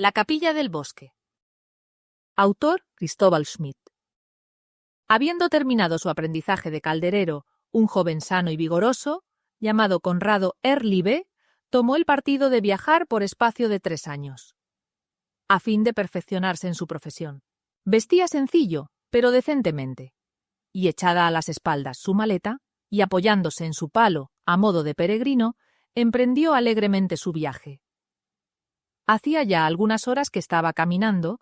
La capilla del bosque. Autor Cristóbal Schmidt. Habiendo terminado su aprendizaje de calderero, un joven sano y vigoroso, llamado Conrado Erlibe, tomó el partido de viajar por espacio de 3 años, a fin de perfeccionarse en su profesión. Vestía sencillo, pero decentemente, y echada a las espaldas su maleta, y apoyándose en su palo a modo de peregrino, emprendió alegremente su viaje. Hacía ya algunas horas que estaba caminando,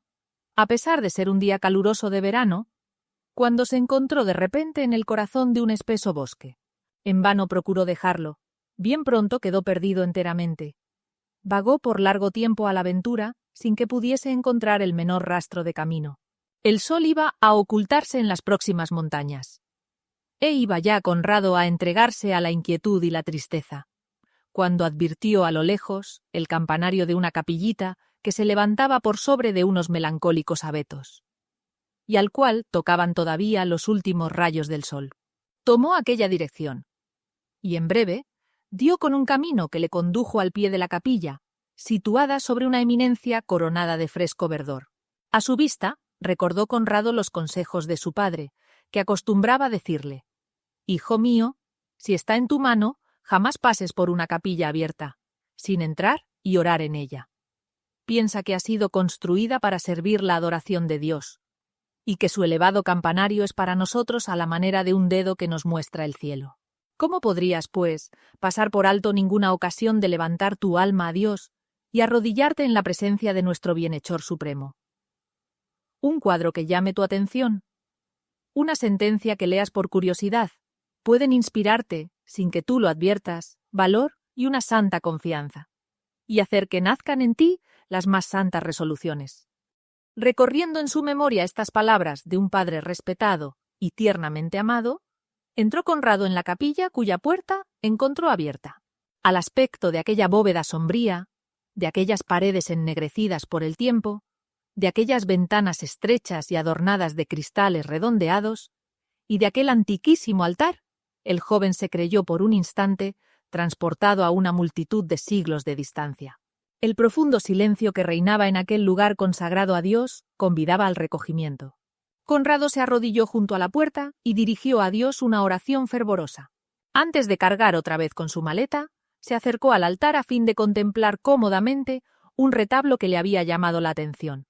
a pesar de ser un día caluroso de verano, cuando se encontró de repente en el corazón de un espeso bosque. En vano procuró dejarlo. Bien pronto quedó perdido enteramente. Vagó por largo tiempo a la aventura, sin que pudiese encontrar el menor rastro de camino. El sol iba a ocultarse en las próximas montañas. E iba ya Conrado a entregarse a la inquietud y la tristeza, cuando advirtió a lo lejos el campanario de una capillita que se levantaba por sobre de unos melancólicos abetos, y al cual tocaban todavía los últimos rayos del sol. Tomó aquella dirección, y en breve dio con un camino que le condujo al pie de la capilla, situada sobre una eminencia coronada de fresco verdor. A su vista, recordó Conrado los consejos de su padre, que acostumbraba decirle: «Hijo mío, si está en tu mano, jamás pases por una capilla abierta, sin entrar y orar en ella. Piensa que ha sido construida para servir la adoración de Dios, y que su elevado campanario es para nosotros a la manera de un dedo que nos muestra el cielo. ¿Cómo podrías, pues, pasar por alto ninguna ocasión de levantar tu alma a Dios y arrodillarte en la presencia de nuestro bienhechor supremo? Un cuadro que llame tu atención, una sentencia que leas por curiosidad, pueden inspirarte, sin que tú lo adviertas, valor y una santa confianza, y hacer que nazcan en ti las más santas resoluciones». Recorriendo en su memoria estas palabras de un padre respetado y tiernamente amado, entró Conrado en la capilla cuya puerta encontró abierta. Al aspecto de aquella bóveda sombría, de aquellas paredes ennegrecidas por el tiempo, de aquellas ventanas estrechas y adornadas de cristales redondeados, y de aquel antiquísimo altar, el joven se creyó por un instante transportado a una multitud de siglos de distancia. El profundo silencio que reinaba en aquel lugar consagrado a Dios convidaba al recogimiento. Conrado se arrodilló junto a la puerta y dirigió a Dios una oración fervorosa. Antes de cargar otra vez con su maleta, se acercó al altar a fin de contemplar cómodamente un retablo que le había llamado la atención.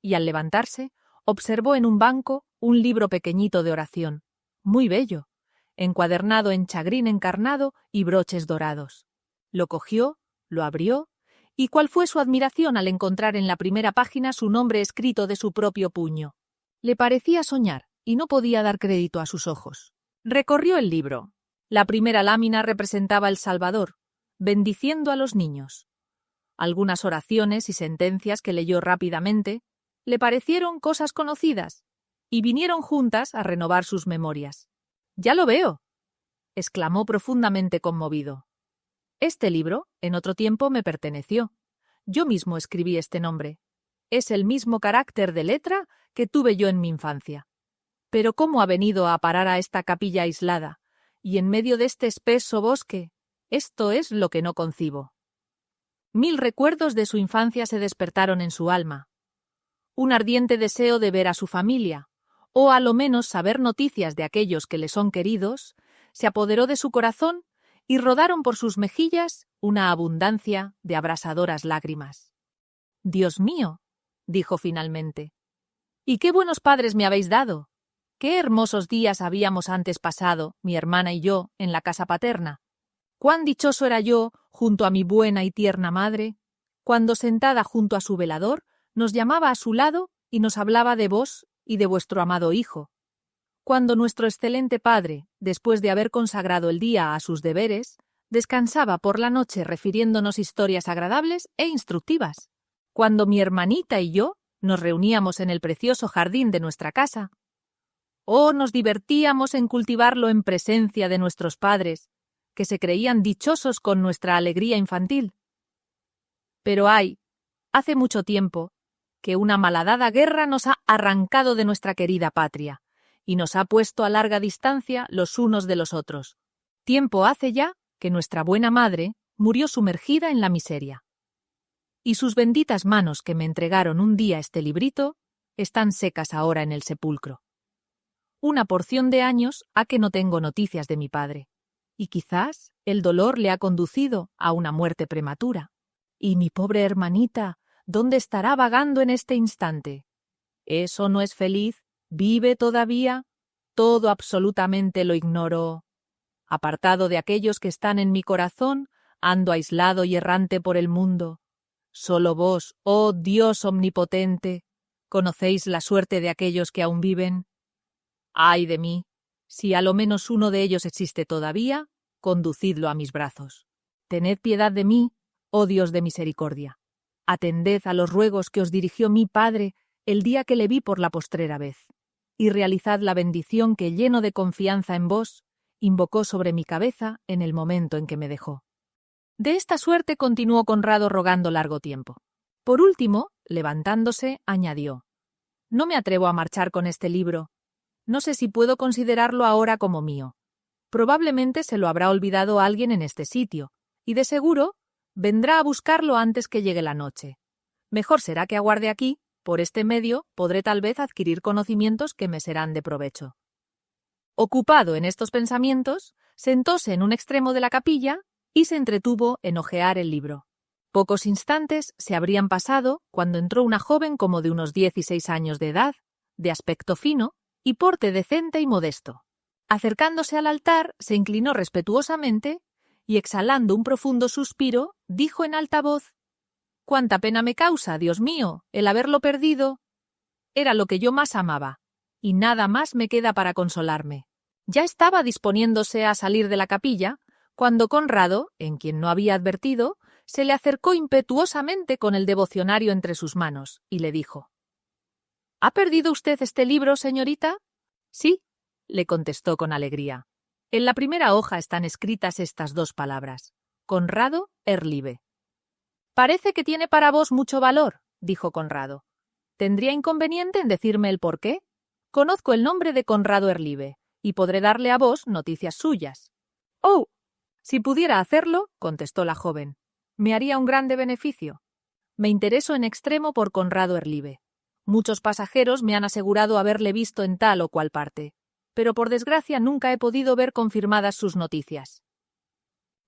Y al levantarse, observó en un banco un libro pequeñito de oración, muy bello, encuadernado en chagrín encarnado y broches dorados. Lo cogió, lo abrió, y cuál fue su admiración al encontrar en la primera página su nombre escrito de su propio puño. Le parecía soñar, y no podía dar crédito a sus ojos. Recorrió el libro. La primera lámina representaba el Salvador, bendiciendo a los niños. Algunas oraciones y sentencias que leyó rápidamente le parecieron cosas conocidas, y vinieron juntas a renovar sus memorias. «Ya lo veo», exclamó profundamente conmovido. «Este libro, en otro tiempo, me perteneció. Yo mismo escribí este nombre. Es el mismo carácter de letra que tuve yo en mi infancia. Pero ¿cómo ha venido a parar a esta capilla aislada, y en medio de este espeso bosque? Esto es lo que no concibo». 1000 recuerdos de su infancia se despertaron en su alma. Un ardiente deseo de ver a su familia, o a lo menos saber noticias de aquellos que le son queridos, se apoderó de su corazón y rodaron por sus mejillas una abundancia de abrasadoras lágrimas. «Dios mío», dijo finalmente, «¿y qué buenos padres me habéis dado? Qué hermosos días habíamos antes pasado, mi hermana y yo, en la casa paterna. Cuán dichoso era yo junto a mi buena y tierna madre, cuando sentada junto a su velador nos llamaba a su lado y nos hablaba de vos y de vuestro amado hijo. Cuando nuestro excelente padre, después de haber consagrado el día a sus deberes, descansaba por la noche refiriéndonos historias agradables e instructivas. Cuando mi hermanita y yo nos reuníamos en el precioso jardín de nuestra casa. Oh, nos divertíamos en cultivarlo en presencia de nuestros padres, que se creían dichosos con nuestra alegría infantil. Pero hace mucho tiempo, que una malhadada guerra nos ha arrancado de nuestra querida patria y nos ha puesto a larga distancia los unos de los otros. Tiempo hace ya que nuestra buena madre murió sumergida en la miseria. y sus benditas manos que me entregaron un día este librito están secas ahora en el sepulcro. Una porción de años ha que no tengo noticias de mi padre, y quizás el dolor le ha conducido a una muerte prematura. Y mi pobre hermanita, ¿dónde estará vagando en este instante? ¿Eso no es feliz? ¿Vive todavía? Todo absolutamente lo ignoro. Apartado de aquellos que están en mi corazón, ando aislado y errante por el mundo. Solo vos, oh Dios omnipotente, conocéis la suerte de aquellos que aún viven. ¡Ay de mí! Si a lo menos uno de ellos existe todavía, conducidlo a mis brazos. Tened piedad de mí, oh Dios de misericordia. Atended a los ruegos que os dirigió mi Padre el día que le vi por la postrera vez, y realizad la bendición que, lleno de confianza en vos, invocó sobre mi cabeza en el momento en que me dejó. De esta suerte continuó Conrado rogando largo tiempo. Por último, levantándose, añadió: «No me atrevo a marchar con este libro. No sé si puedo considerarlo ahora como mío. Probablemente se lo habrá olvidado alguien en este sitio, y de seguro vendrá a buscarlo antes que llegue la noche. Mejor será que aguarde aquí. Por este medio podré tal vez adquirir conocimientos que me serán de provecho». Ocupado en estos pensamientos, sentóse en un extremo de la capilla y se entretuvo en hojear el libro. Pocos instantes se habrían pasado cuando entró una joven como de unos 16 años de edad, de aspecto fino y porte decente y modesto. Acercándose al altar, se inclinó respetuosamente y, exhalando un profundo suspiro, dijo en alta voz: «Cuánta pena me causa, Dios mío, el haberlo perdido. Era lo que yo más amaba, y nada más me queda para consolarme». Ya estaba disponiéndose a salir de la capilla, cuando Conrado, en quien no había advertido, se le acercó impetuosamente con el devocionario entre sus manos, y le dijo: «¿Ha perdido usted este libro, señorita?» «Sí», le contestó con alegría. En la primera hoja están escritas estas dos palabras: Conrado Erlibe. «Parece que tiene para vos mucho valor», dijo Conrado. «¿Tendría inconveniente en decirme el por qué? Conozco el nombre de Conrado Erlibe, y podré darle a vos noticias suyas». «Oh, si pudiera hacerlo», contestó la joven, «me haría un grande beneficio. Me intereso en extremo por Conrado Erlibe. Muchos pasajeros me han asegurado haberle visto en tal o cual parte, pero por desgracia nunca he podido ver confirmadas sus noticias.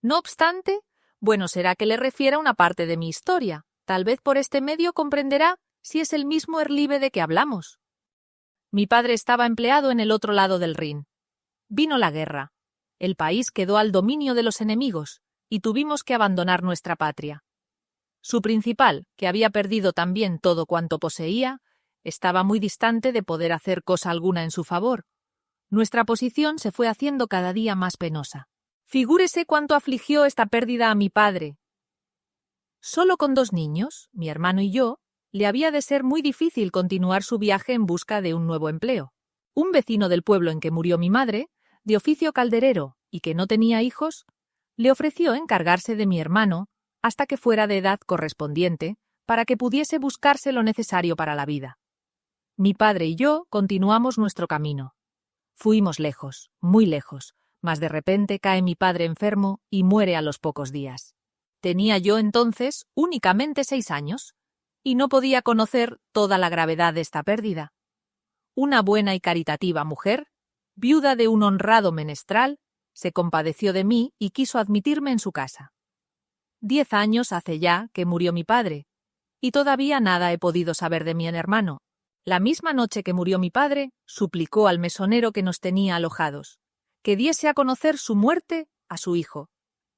No obstante, bueno será que le refiera una parte de mi historia. Tal vez por este medio comprenderá si es el mismo Erlibe de que hablamos. Mi padre estaba empleado en el otro lado del Rin. Vino la guerra. El país quedó al dominio de los enemigos y tuvimos que abandonar nuestra patria. Su principal, que había perdido también todo cuanto poseía, estaba muy distante de poder hacer cosa alguna en su favor. Nuestra posición se fue haciendo cada día más penosa. Figúrese cuánto afligió esta pérdida a mi padre. Solo con 2 niños, mi hermano y yo, le había de ser muy difícil continuar su viaje en busca de un nuevo empleo. Un vecino del pueblo en que murió mi madre, de oficio calderero y que no tenía hijos, le ofreció encargarse de mi hermano hasta que fuera de edad correspondiente para que pudiese buscarse lo necesario para la vida. Mi padre y yo continuamos nuestro camino. Fuimos lejos, muy lejos, mas de repente cae mi padre enfermo y muere a los pocos días. Tenía yo entonces únicamente 6 años y no podía conocer toda la gravedad de esta pérdida. Una buena y caritativa mujer, viuda de un honrado menestral, se compadeció de mí y quiso admitirme en su casa. 10 años hace ya que murió mi padre, y todavía nada he podido saber de mi hermano. La misma noche que murió mi padre, suplicó al mesonero que nos tenía alojados, que diese a conocer su muerte a su hijo,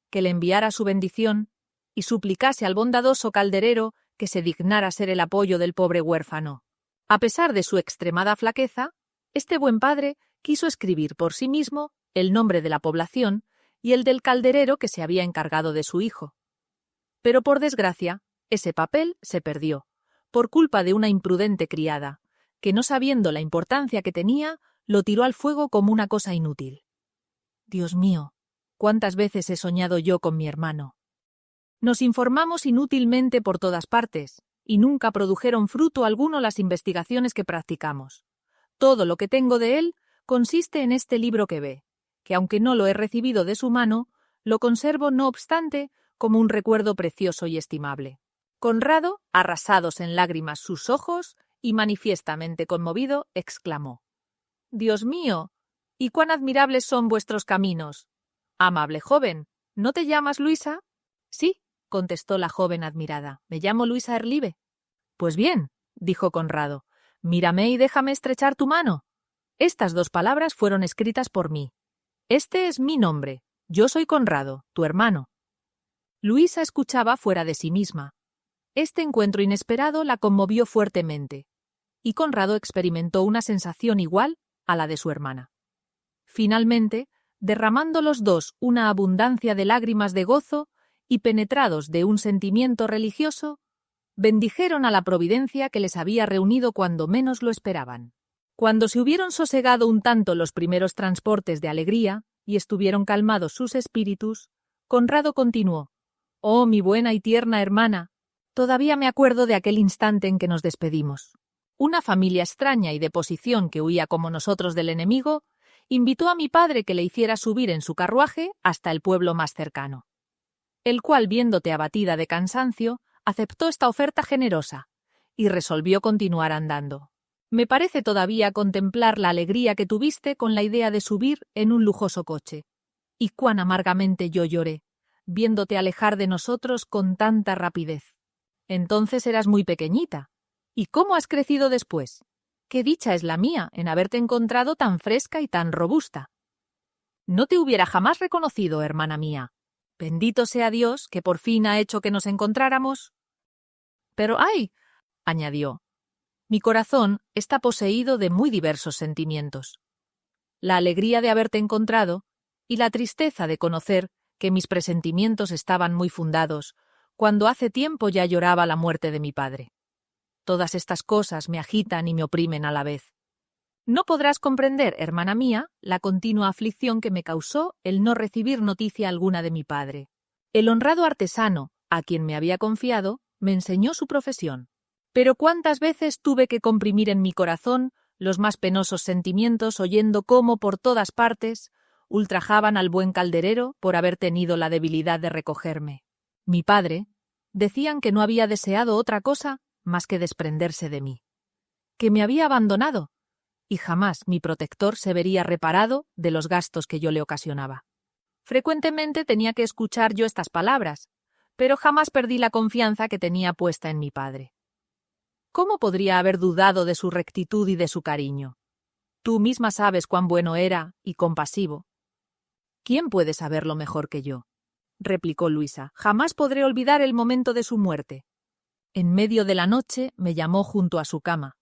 que le enviara su bendición y suplicase al bondadoso calderero que se dignara ser el apoyo del pobre huérfano. A pesar de su extremada flaqueza, este buen padre quiso escribir por sí mismo el nombre de la población y el del calderero que se había encargado de su hijo. Pero por desgracia, ese papel se perdió, por culpa de una imprudente criada, que no sabiendo la importancia que tenía, lo tiró al fuego como una cosa inútil. Dios mío, cuántas veces he soñado yo con mi hermano. Nos informamos inútilmente por todas partes, y nunca produjeron fruto alguno las investigaciones que practicamos. Todo lo que tengo de él consiste en este libro que ve, que aunque no lo he recibido de su mano, lo conservo no obstante como un recuerdo precioso y estimable. Conrado, arrasados en lágrimas sus ojos y manifiestamente conmovido, exclamó: «Dios mío, y cuán admirables son vuestros caminos. Amable joven, ¿no te llamas Luisa?» «Sí», contestó la joven admirada, «me llamo Luisa Erlibe». «Pues bien», dijo Conrado, «mírame y déjame estrechar tu mano». Estas 2 palabras fueron escritas por mí. Este es mi nombre. Yo soy Conrado, tu hermano. Luisa escuchaba fuera de sí misma. Este encuentro inesperado la conmovió fuertemente, y Conrado experimentó una sensación igual a la de su hermana. Finalmente, derramando los 2 una abundancia de lágrimas de gozo y penetrados de un sentimiento religioso, bendijeron a la providencia que les había reunido cuando menos lo esperaban. Cuando se hubieron sosegado un tanto los primeros transportes de alegría y estuvieron calmados sus espíritus, Conrado continuó: «Oh, mi buena y tierna hermana, todavía me acuerdo de aquel instante en que nos despedimos. Una familia extraña y de posición que huía como nosotros del enemigo invitó a mi padre que le hiciera subir en su carruaje hasta el pueblo más cercano, el cual, viéndote abatida de cansancio, aceptó esta oferta generosa y resolvió continuar andando. Me parece todavía contemplar la alegría que tuviste con la idea de subir en un lujoso coche, y cuán amargamente yo lloré, viéndote alejar de nosotros con tanta rapidez. Entonces eras muy pequeñita. ¿Y cómo has crecido después? Qué dicha es la mía en haberte encontrado tan fresca y tan robusta. No te hubiera jamás reconocido, hermana mía. Bendito sea Dios, que por fin ha hecho que nos encontráramos». «Pero ¡ay!», añadió, «mi corazón está poseído de muy diversos sentimientos. La alegría de haberte encontrado y la tristeza de conocer que mis presentimientos estaban muy fundados cuando hace tiempo ya lloraba la muerte de mi padre. Todas estas cosas me agitan y me oprimen a la vez. No podrás comprender, hermana mía, la continua aflicción que me causó el no recibir noticia alguna de mi padre. El honrado artesano, a quien me había confiado, me enseñó su profesión. Pero cuántas veces tuve que comprimir en mi corazón los más penosos sentimientos oyendo cómo por todas partes ultrajaban al buen calderero por haber tenido la debilidad de recogerme. Mi padre, decían que no había deseado otra cosa más que desprenderse de mí, que me había abandonado, y jamás mi protector se vería reparado de los gastos que yo le ocasionaba. Frecuentemente tenía que escuchar yo estas palabras, pero jamás perdí la confianza que tenía puesta en mi padre. ¿Cómo podría haber dudado de su rectitud y de su cariño? Tú misma sabes cuán bueno era y compasivo. ¿Quién puede saberlo mejor que yo?, replicó Luisa. Jamás podré olvidar el momento de su muerte. En medio de la noche me llamó junto a su cama,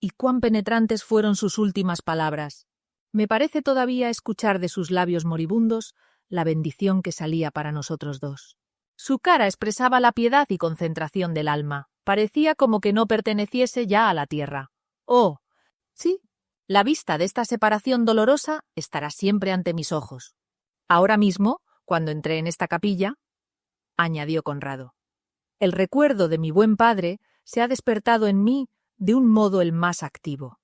y cuán penetrantes fueron sus últimas palabras. Me parece todavía escuchar de sus labios moribundos la bendición que salía para nosotros 2. Su cara expresaba la piedad y concentración del alma. Parecía como que no perteneciese ya a la tierra. Oh, sí, la vista de esta separación dolorosa estará siempre ante mis ojos. Ahora mismo, cuando entré en esta capilla, añadió Conrado, el recuerdo de mi buen padre se ha despertado en mí de un modo el más activo.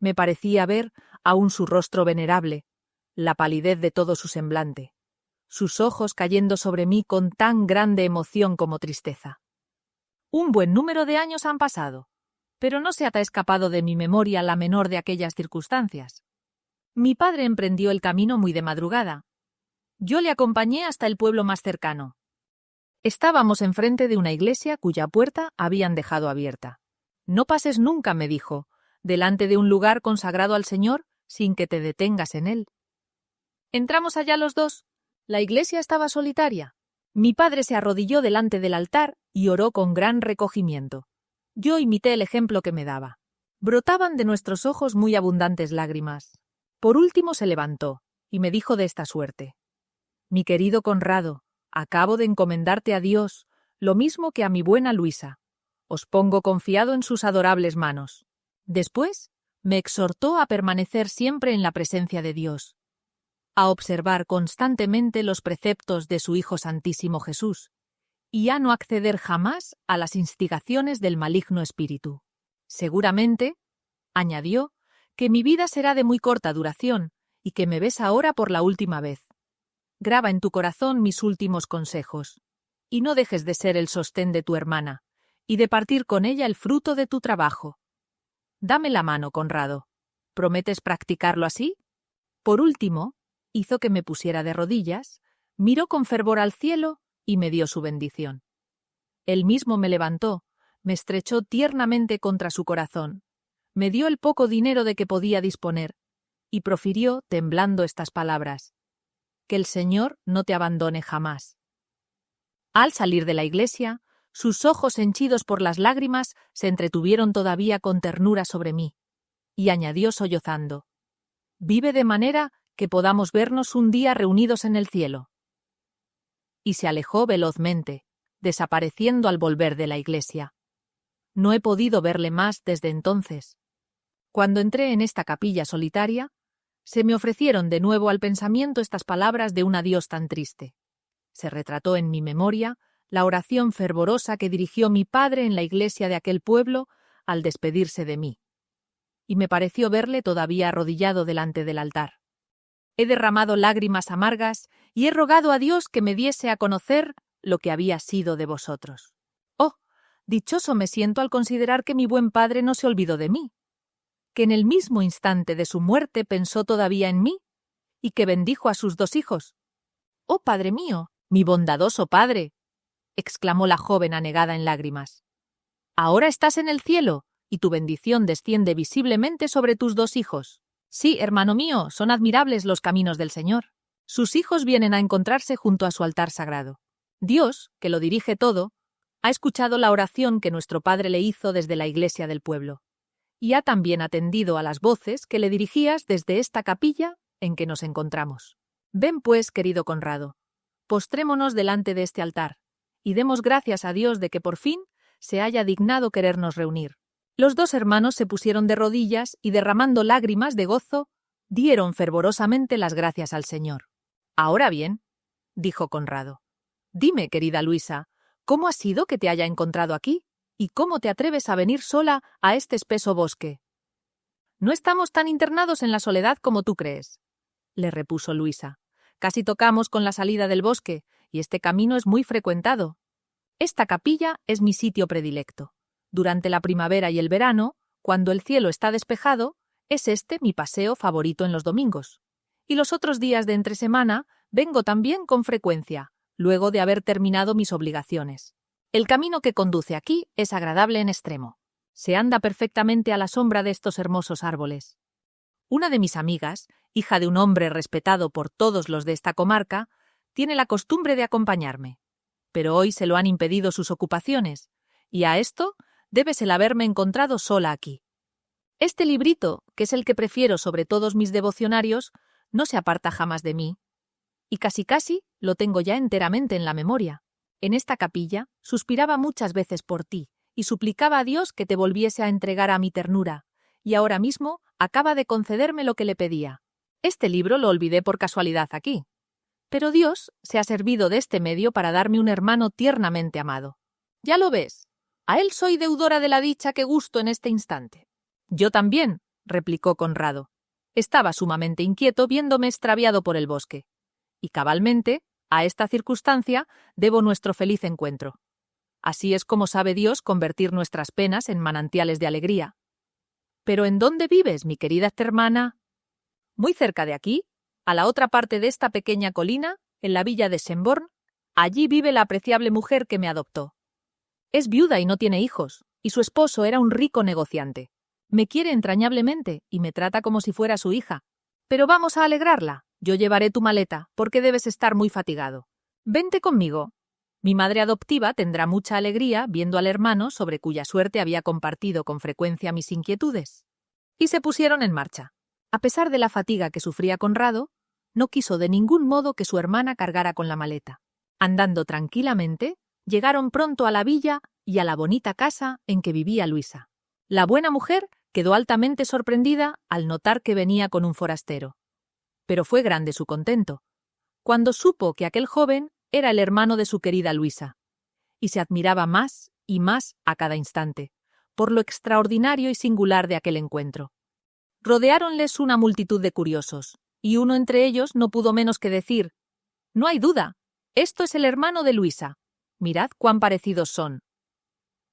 Me parecía ver aún su rostro venerable, la palidez de todo su semblante, sus ojos cayendo sobre mí con tan grande emoción como tristeza. Un buen número de años han pasado, pero no se te ha escapado de mi memoria la menor de aquellas circunstancias. Mi padre emprendió el camino muy de madrugada. Yo le acompañé hasta el pueblo más cercano. Estábamos enfrente de una iglesia cuya puerta habían dejado abierta. No pases nunca, me dijo, delante de un lugar consagrado al Señor sin que te detengas en él. Entramos allá los 2. La iglesia estaba solitaria. Mi padre se arrodilló delante del altar y oró con gran recogimiento. Yo imité el ejemplo que me daba. Brotaban de nuestros ojos muy abundantes lágrimas. Por último se levantó y me dijo de esta suerte: «Mi querido Conrado, acabo de encomendarte a Dios, lo mismo que a mi buena Luisa. Os pongo confiado en sus adorables manos». Después me exhortó a permanecer siempre en la presencia de Dios, a observar constantemente los preceptos de su Hijo Santísimo Jesús, y a no acceder jamás a las instigaciones del maligno espíritu. Seguramente, añadió, que mi vida será de muy corta duración y que me ves ahora por la última vez. Graba en tu corazón mis últimos consejos. y no dejes de ser el sostén de tu hermana, y de partir con ella el fruto de tu trabajo. Dame la mano, Conrado. ¿Prometes practicarlo así? Por último, hizo que me pusiera de rodillas, miró con fervor al cielo y me dio su bendición. Él mismo me levantó, me estrechó tiernamente contra su corazón, me dio el poco dinero de que podía disponer, y profirió, temblando, estas palabras: «Que el Señor no te abandone jamás». Al salir de la iglesia, sus ojos henchidos por las lágrimas se entretuvieron todavía con ternura sobre mí, y añadió sollozando: «Vive de manera que podamos vernos un día reunidos en el cielo». Y se alejó velozmente, desapareciendo al volver de la iglesia. No he podido verle más desde entonces. Cuando entré en esta capilla solitaria, se me ofrecieron de nuevo al pensamiento estas palabras de un adiós tan triste. Se retrató en mi memoria la oración fervorosa que dirigió mi padre en la iglesia de aquel pueblo al despedirse de mí, y me pareció verle todavía arrodillado delante del altar. He derramado lágrimas amargas y he rogado a Dios que me diese a conocer lo que había sido de vosotros. ¡Oh! Dichoso me siento al considerar que mi buen padre no se olvidó de mí, que en el mismo instante de su muerte pensó todavía en mí y que bendijo a sus 2 hijos. ¡Oh, padre mío! ¡Mi bondadoso padre!, exclamó la joven anegada en lágrimas. Ahora estás en el cielo y tu bendición desciende visiblemente sobre tus 2 hijos. Sí, hermano mío, son admirables los caminos del Señor. Sus hijos vienen a encontrarse junto a su altar sagrado. Dios, que lo dirige todo, ha escuchado la oración que nuestro padre le hizo desde la iglesia del pueblo, y ha también atendido a las voces que le dirigías desde esta capilla en que nos encontramos. Ven pues, querido Conrado, postrémonos delante de este altar, y demos gracias a Dios de que por fin se haya dignado querernos reunir. Los 2 hermanos se pusieron de rodillas y, derramando lágrimas de gozo, dieron fervorosamente las gracias al Señor. «Ahora bien», dijo Conrado, «dime, querida Luisa, ¿cómo ha sido que te haya encontrado aquí? ¿Y cómo te atreves a venir sola a este espeso bosque?» «No estamos tan internados en la soledad como tú crees», le repuso Luisa. «Casi tocamos con la salida del bosque, y este camino es muy frecuentado. Esta capilla es mi sitio predilecto. Durante la primavera y el verano, cuando el cielo está despejado, es este mi paseo favorito en los domingos. Y los otros días de entre semana vengo también con frecuencia, luego de haber terminado mis obligaciones. El camino que conduce aquí es agradable en extremo. Se anda perfectamente a la sombra de estos hermosos árboles. Una de mis amigas, hija de un hombre respetado por todos los de esta comarca, tiene la costumbre de acompañarme, pero hoy se lo han impedido sus ocupaciones, y a esto debes el haberme encontrado sola aquí. Este librito, que es el que prefiero sobre todos mis devocionarios, no se aparta jamás de mí, y casi lo tengo ya enteramente en la memoria. En esta capilla suspiraba muchas veces por ti, y suplicaba a Dios que te volviese a entregar a mi ternura, y ahora mismo acaba de concederme lo que le pedía. Este libro lo olvidé por casualidad aquí, pero Dios se ha servido de este medio para darme un hermano tiernamente amado. Ya lo ves, a él soy deudora de la dicha que gusto en este instante. Yo también, replicó Conrado. Estaba sumamente inquieto viéndome extraviado por el bosque, y cabalmente, a esta circunstancia, debo nuestro feliz encuentro. Así es como sabe Dios convertir nuestras penas en manantiales de alegría. ¿Pero en dónde vives, mi querida hermana? Muy cerca de aquí, a la otra parte de esta pequeña colina, en la villa de Semborn. Allí vive la apreciable mujer que me adoptó. Es viuda y no tiene hijos, y su esposo era un rico negociante. Me quiere entrañablemente y me trata como si fuera su hija. Pero vamos a alegrarla. Yo llevaré tu maleta, porque debes estar muy fatigado. Vente conmigo. Mi madre adoptiva tendrá mucha alegría viendo al hermano sobre cuya suerte había compartido con frecuencia mis inquietudes. Y se pusieron en marcha. A pesar de la fatiga que sufría Conrado, no quiso de ningún modo que su hermana cargara con la maleta. Andando tranquilamente, llegaron pronto a la villa y a la bonita casa en que vivía Luisa. La buena mujer quedó altamente sorprendida al notar que venía con un forastero. Pero fue grande su contento, cuando supo que aquel joven era el hermano de su querida Luisa, y se admiraba más y más a cada instante, por lo extraordinario y singular de aquel encuentro. Rodeáronles una multitud de curiosos, y uno entre ellos no pudo menos que decir: «No hay duda, esto es el hermano de Luisa». mirad cuán parecidos son.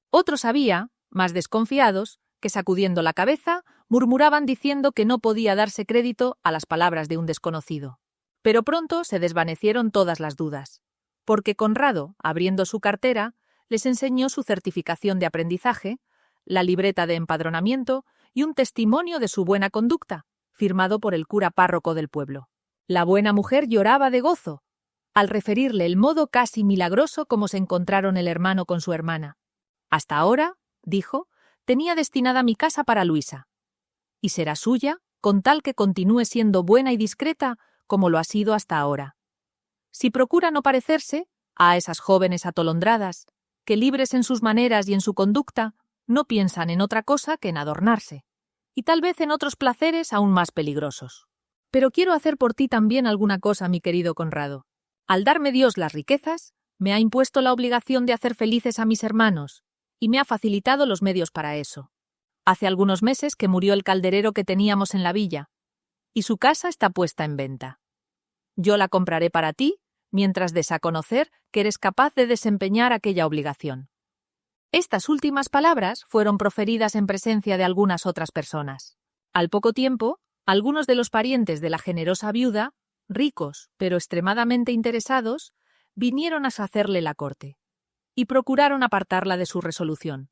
Otros había, más desconfiados, que sacudiendo la cabeza, murmuraban diciendo que no podía darse crédito a las palabras de un desconocido. Pero pronto se desvanecieron todas las dudas, porque Conrado, abriendo su cartera, les enseñó su certificación de aprendizaje, la libreta de empadronamiento y un testimonio de su buena conducta, firmado por el cura párroco del pueblo. La buena mujer lloraba de gozo al referirle el modo casi milagroso como se encontraron el hermano con su hermana. Hasta ahora, dijo, tenía destinada mi casa para Luisa, y será suya con tal que continúe siendo buena y discreta como lo ha sido hasta ahora. Si procura no parecerse a esas jóvenes atolondradas, que libres en sus maneras y en su conducta, no piensan en otra cosa que en adornarse, y tal vez en otros placeres aún más peligrosos. Pero quiero hacer por ti también alguna cosa, mi querido Conrado. Al darme Dios las riquezas, me ha impuesto la obligación de hacer felices a mis hermanos, y me ha facilitado los medios para eso. Hace algunos meses que murió el calderero que teníamos en la villa, y su casa está puesta en venta. Yo la compraré para ti, mientras des a conocer que eres capaz de desempeñar aquella obligación. Estas últimas palabras fueron proferidas en presencia de algunas otras personas. Al poco tiempo, algunos de los parientes de la generosa viuda, ricos pero extremadamente interesados, vinieron a hacerle la corte, y procuraron apartarla de su resolución.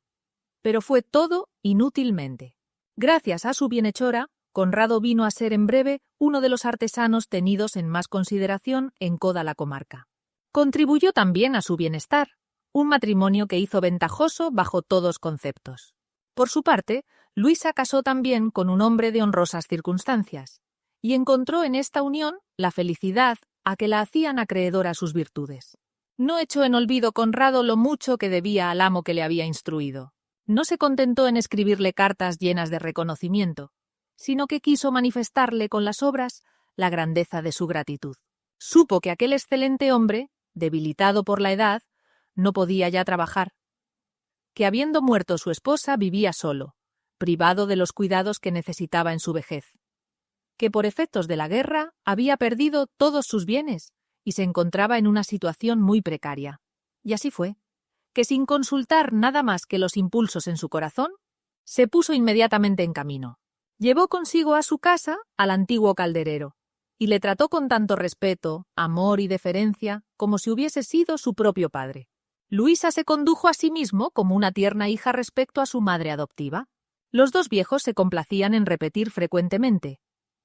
Pero fue todo inútilmente. Gracias a su bienhechora, Conrado vino a ser en breve uno de los artesanos tenidos en más consideración en toda la comarca. Contribuyó también a su bienestar, un matrimonio que hizo ventajoso bajo todos conceptos. Por su parte, Luisa casó también con un hombre de honrosas circunstancias, y encontró en esta unión la felicidad a que la hacían acreedora a sus virtudes. No echó en olvido Conrado lo mucho que debía al amo que le había instruido. No se contentó en escribirle cartas llenas de reconocimiento, sino que quiso manifestarle con las obras la grandeza de su gratitud. Supo que aquel excelente hombre, debilitado por la edad, no podía ya trabajar, que habiendo muerto su esposa vivía solo, privado de los cuidados que necesitaba en su vejez, que por efectos de la guerra había perdido todos sus bienes y se encontraba en una situación muy precaria. Y así fue, que sin consultar nada más que los impulsos en su corazón, se puso inmediatamente en camino. Llevó consigo a su casa al antiguo calderero, y le trató con tanto respeto, amor y deferencia como si hubiese sido su propio padre. Luisa se condujo a sí mismo como una tierna hija respecto a su madre adoptiva. Los dos viejos se complacían en repetir frecuentemente: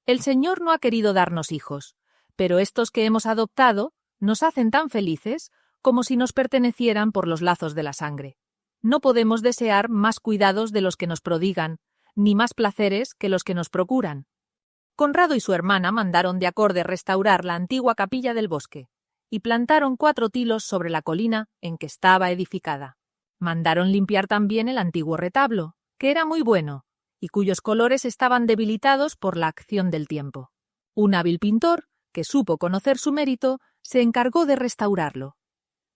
«El Señor no ha querido darnos hijos, pero estos que hemos adoptado nos hacen tan felices como si nos pertenecieran por los lazos de la sangre. No podemos desear más cuidados de los que nos prodigan, ni más placeres que los que nos procuran». Conrado y su hermana mandaron de acorde restaurar la antigua capilla del bosque, y plantaron 4 tilos sobre la colina en que estaba edificada. Mandaron limpiar también el antiguo retablo, que era muy bueno, y cuyos colores estaban debilitados por la acción del tiempo. Un hábil pintor, que supo conocer su mérito, se encargó de restaurarlo,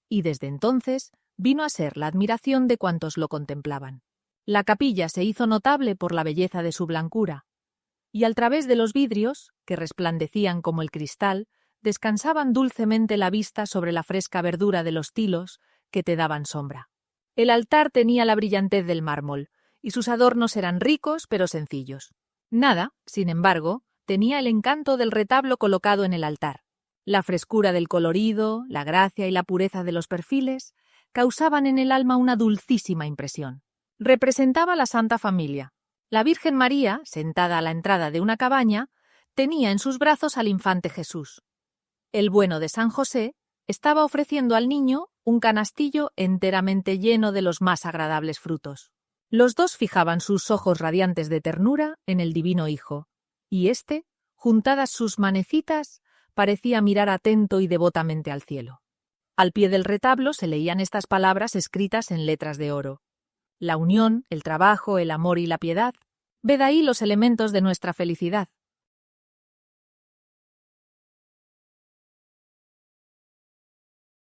y desde entonces vino a ser la admiración de cuantos lo contemplaban. La capilla se hizo notable por la belleza de su blancura, y al través de los vidrios, que resplandecían como el cristal, descansaban dulcemente la vista sobre la fresca verdura de los tilos que te daban sombra. El altar tenía la brillantez del mármol, y sus adornos eran ricos pero sencillos. Nada, sin embargo, tenía el encanto del retablo colocado en el altar. La frescura del colorido, la gracia y la pureza de los perfiles causaban en el alma una dulcísima impresión. Representaba la Santa Familia. La Virgen María, sentada a la entrada de una cabaña, tenía en sus brazos al infante Jesús. El bueno de San José estaba ofreciendo al niño un canastillo enteramente lleno de los más agradables frutos. Los dos fijaban sus ojos radiantes de ternura en el divino Hijo, y éste, juntadas sus manecitas, parecía mirar atento y devotamente al cielo. Al pie del retablo se leían estas palabras escritas en letras de oro: «La unión, el trabajo, el amor y la piedad, ved ahí los elementos de nuestra felicidad.